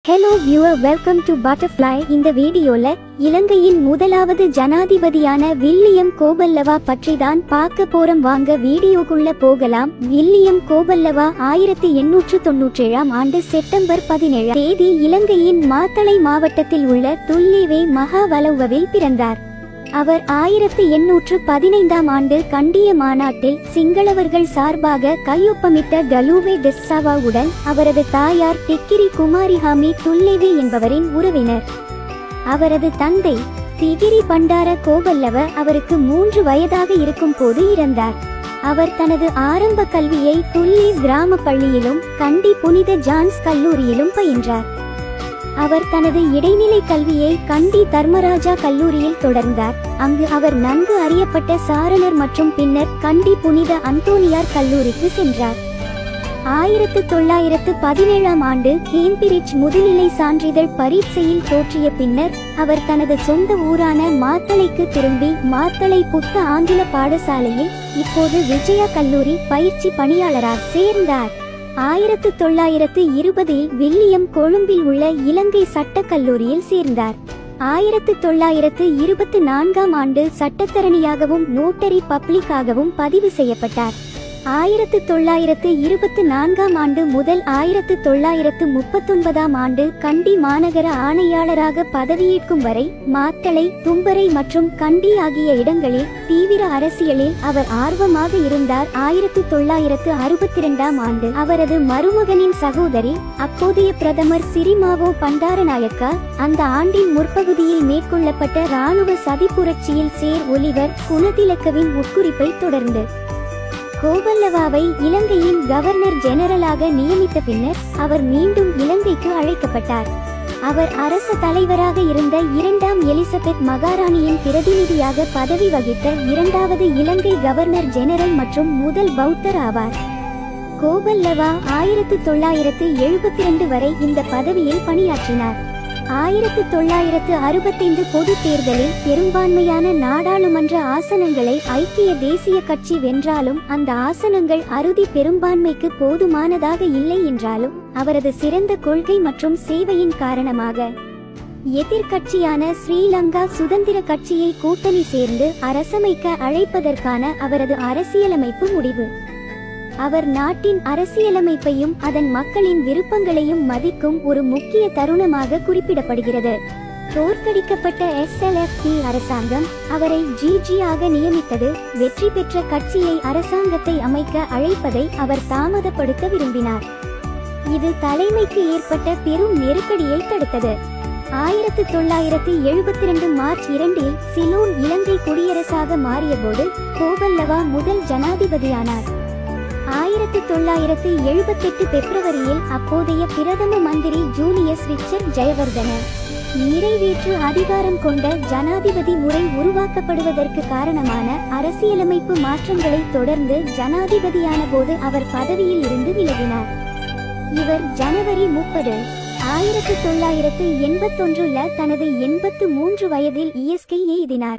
Hello viewer, welcome to Butterfly. இந்த வீடியோல இலங்கையின் முதலாவது ஜனாதிபதியான வில்லியம் கோபல்லவா பற்றி தான் பார்க்க போறோம். வாங்க வீடியோக்குள்ள போகலாம். வில்லியம் கோபல்லவா 1897 ஆண்டு செப்டம்பர் 17 தேதி இலங்கையின் மாத்தளை மாவட்டத்தில் உள்ள துல்லிவே மகாவலவுவில் பிறந்தார். அவர் 1815 ஆண்டு கண்டிய மாநாட்டில் சிங்களவர்கள் சார்பாக கையொப்பமிட்ட கலூவே டெஸ்ஸாவாவுடன் அவரது தாயார் திக்கிரி குமாரிஹாமி துல்லேவே என்பவரின் உறவினர். அவரது தந்தை திகிரி பண்டார கோபல்லவ அவருக்கு 3 வயதாக இருக்கும் போது இறந்தார். அவர் தனது ஆரம்ப கல்வியை துல்லி கிராம பள்ளியிலும் கண்டி புனித ஜான்ஸ் கல்லூரியிலும் பயின்றார். அவர் தனது இடைநிலை கல்வியை கண்டி தர்மராஜா கல்லூரியில் தொடர்ந்தார். அங்கு அவர் நன்கு அறியப்பட்ட சாரணர் மற்றும் பின்னர் கண்டி புனித அந்தோனியார் கல்லூரிக்கு சென்றார். 1917 ஆண்டு கேம்பிரிட்ஜ் முதுநிலை சான்றிதழ் பரீட்சையில் தோற்றிய பின்னர் அவர் தனது சொந்த ஊரான மாத்தளைக்கு திரும்பி மாத்தளை புத்த ஆங்கில பாடசாலையில் இப்போது விஜயா கல்லூரி பயிற்சி பணியாளராக சேர்ந்தார். 1920 வில்லியம் கொழும்பில் உள்ள இலங்கை சட்டக் கல்லூரியில் சேர்ந்தார். 1924 ஆண்டு சட்டத்தரணியாகவும் நோட்டரி பப்ளிக்காகவும் பதிவு செய்யப்பட்டார். 1924 ஆண்டு முதல் 1939 ஆண்டு கண்டி மாநகர ஆணையாளராக பதவியேற்கும் வரை மாத்தளை, தும்பரை மற்றும் கண்டி ஆகிய இடங்களில் தீவிர அரசியலில் அவர் ஆர்வமாக இருந்தார். 1962 ஆண்டு அவரது மருமகனின் சகோதரி அப்போதைய பிரதமர் சிறிமாவோ பண்டாரநாயக்கா அந்த ஆண்டின் முற்பகுதியில் மேற்கொள்ளப்பட்ட இராணுவ சதி புரட்சியில் சேர் ஒலிவர் குணதிலக்கவின் உட்குறிப்பை தொடர்ந்து கோபல்லவாவை இலங்கையின் கவர்னர் ஜெனரலாக நியமித்த பின்னர் அவர் மீண்டும் இலங்கைக்கு அழைக்கப்பட்டார். அவர் அரச தலைவராக இருந்த 2ஆம் எலிசபெத் மகாராணியின் பிரதிநிதியாக பதவி வகித்த 2வது இலங்கை கவர்னர் ஜெனரல் மற்றும் முதல் பௌத்தர் ஆவார். கோபல்லவா 1972 வரை இந்த பதவியில் பணியாற்றினார். 1965 பொது தேர்தலில் பெரும்பான்மையான நாடாளுமன்ற ஆசனங்களை ஐக்கிய தேசிய கட்சி வென்றாலும் அந்த ஆசனங்கள் அறுதி பெரும்பான்மைக்கு போதுமானதாக இல்லை என்றாலும் அவரது சிறந்த கொள்கை மற்றும் சேவையின் காரணமாக எதிர்கட்சியான ஸ்ரீலங்கா சுதந்திர கட்சியை கூட்டணி சேர்ந்து அரசமைக்க அழைப்பதற்கான அவரது அரசியலமைப்பு முடிவு அவர் நாட்டின் அரசியலமைப்பையும் அதன் மக்களின் விருப்பங்களையும் மதிக்கும் ஒரு முக்கிய தருணமாக குறிப்பிடப்படுகிறது. தோற்கடிக்கப்பட்ட SLFP அரசாங்கம் அவரை GG ஆக நியமித்தது. வெற்றி பெற்ற கட்சியை அரசாங்கத்தை அமைக்க அழைப்பதை அவர் தாமதப்படுத்த விரும்பினார். இது தலைமைக்கு ஏற்பட்ட பெரும் நெருக்கடியை தடுத்தது. 1972 மார்ச் 2 சிலோன் இலங்கை குடியரசாக மாறியபோது கோபல்லவா முதல் ஜனாதிபதியானார். 1978 பிப்ரவரியில் அப்போதைய பிரதம மந்திரி ஜூலியஸ் ரிச்சர்ட் ஜெயவர்தன நிறைவேற்று அதிகாரம் கொண்ட ஜனாதிபதி முறை உருவாக்கப்படுவதற்கு காரணமான அரசியலமைப்பு மாற்றங்களை தொடர்ந்து ஜனாதிபதியான போது அவர் பதவியில் இருந்து விலகினார். இவர் ஜனவரி 30, 1981 தனது 83 வயதில் இயற்கை எய்தினார்.